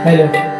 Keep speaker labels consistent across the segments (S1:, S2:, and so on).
S1: Hello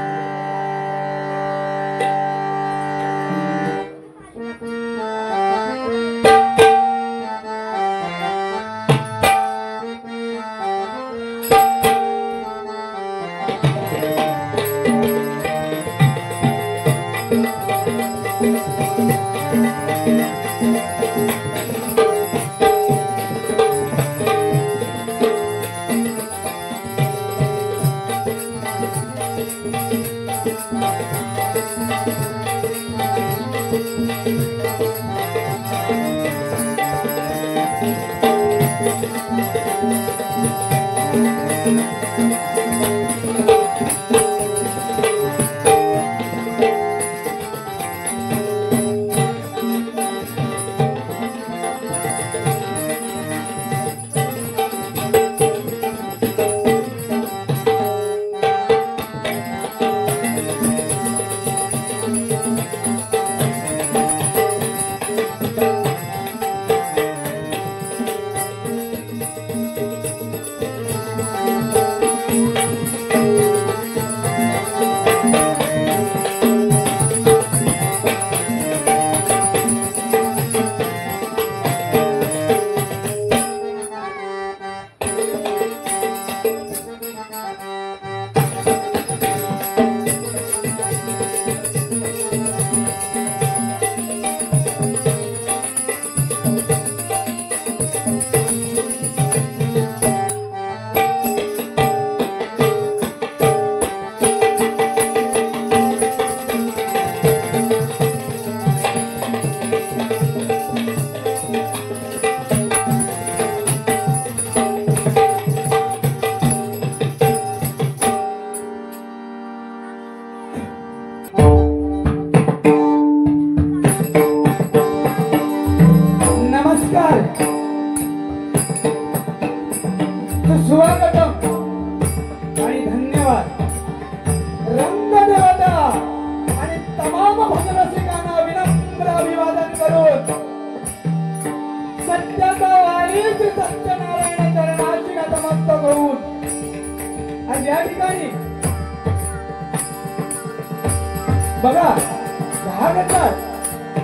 S1: बघा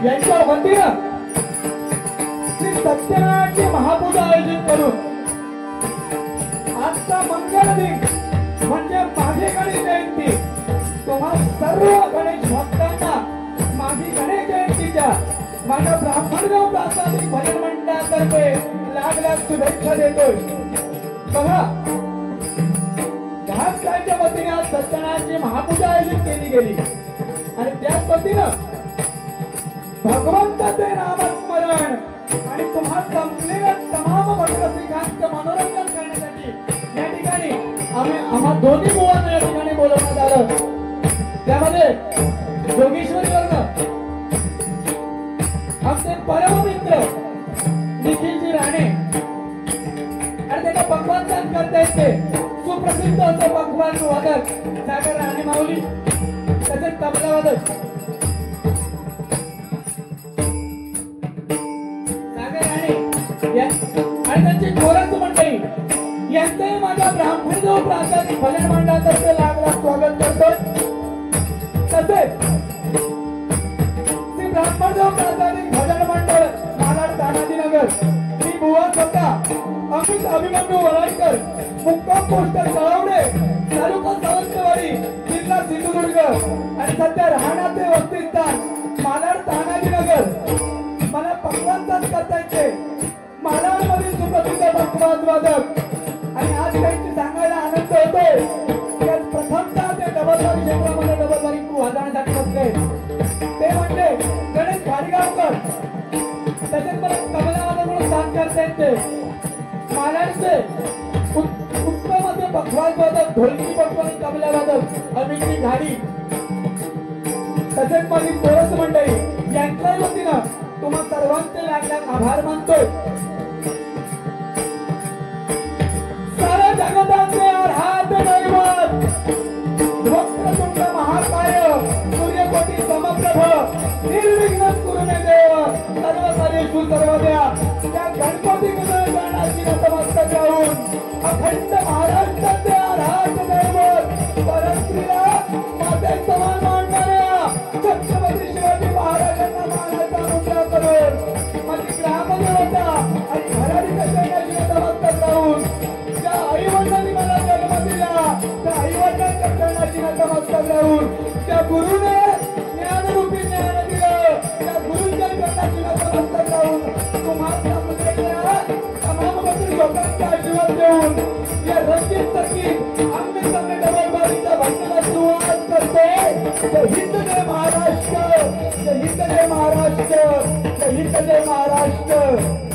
S1: यांच्या वतीनं श्री सत्यनारायणची महापूजा आयोजित करून आजचा मंगल दिन म्हणजे माझी गणेश जयंती तुम्हा सर्व गणेश भक्तांना माझी गणेश जयंतीच्या माझ्या ब्राह्मणगाव प्रासादिक भजन मंडळातर्फे लाख लाख शुभेच्छा देतोय। बघा घाटसाईच्या वतीने आज सत्यनारायणची महापूजा आयोजित केली गेली आणि त्याच वतीनं भगवंताचे नामस्मरण आणि तुम्हा संपलेल्या तमाम भक्तरसिकांचं मनोरंजन करण्यासाठी या ठिकाणी आम्हा दोन्ही बुवांना या ठिकाणी बोलवण्यात आलं। त्यामध्ये जोगेश्वरीवरनं आमचे परममित्र निखिलजी राणे आणि त्याच्या पक्वान करता येते सुप्रसिद्ध असं पक्वान वादक सागर राणे माऊली तसेच तबला वादक आणि त्यांची थोरच मंडळी यांचंही माझ्या ब्राह्मणगाव प्रासादिक भजन मंडळातर्फे लाख लाख स्वागत करतोय। तसेच श्री ब्राह्मणगाव प्रासादिक भजन मंडळ मालाड तानाजीनगर श्री बुवा स्वतः अमित अभिमन्यू वराळकर मुक्काम पोस्ट कळवडे तालुका सावंतवाडी जिल्हा सिंधुदुर्ग आणि सध्या राहण्याचे वसतिस्थान मालाड तानाजीनगर मला पक्वांचाच करता येते मालाडमधील सुप्रसिद्ध पक्वान वादक आणि आज त्यांची सांगायला आनंद होतोय की आज प्रथमतः ते डबलबारी क्षेत्रामध्ये डबलबारी वाजवण्यासाठी बसले ते म्हणजे गणेश भाडगावकर तसेच मला तबला वादक म्हणून साथ करता येते मालाडचे उत्तम असे पक्वान वादक ढोलकी पक्वान तबला वादक अमितजी घाडी तसेच माझी कोरस मंडळी यांच्या वतीनं तुम्हा सर्वांचे लाख लाख आभार मानतोय। सारा जगताचे अर्हात दैवत वक्रतुंड महाकाय सूर्यकोटी समप्रभ निर्विघ्न कुरु मे देव सर्व कार्येषु सर्वदा त्या गणपती गणनाची नतमस्तक राहून अखंड महाराष्ट्राचे अर्हात दैवत परस्त्रीला माते समान मानणाऱ्या छत्रपती शिवाजी महाराजांना मानाचा मुद्रा करून माझी ग्रामदेवता आणि घराडीच्या जगाची नतमस्तक राहून त्या आईवडिलांनी मला जन्म दिला त्या आईवडिलांच्या चरणाची नतमस्तक राहून त्या गुरुने ज्ञानरूपी ज्ञान दिलं त्या गुरुच्या चरणाची नतमस्तक राहून तुम्हाला तमाम मंत्री लोकांचा आशीर्वाद देऊन या रंगीत संगीत आम्ही सगळे डबलबारीच्या भक्ताला सुरुवात करते। जय हिंद जय महाराष्ट्र, जय हिंद जय महाराष्ट्र, जय हिंद जय महाराष्ट्र।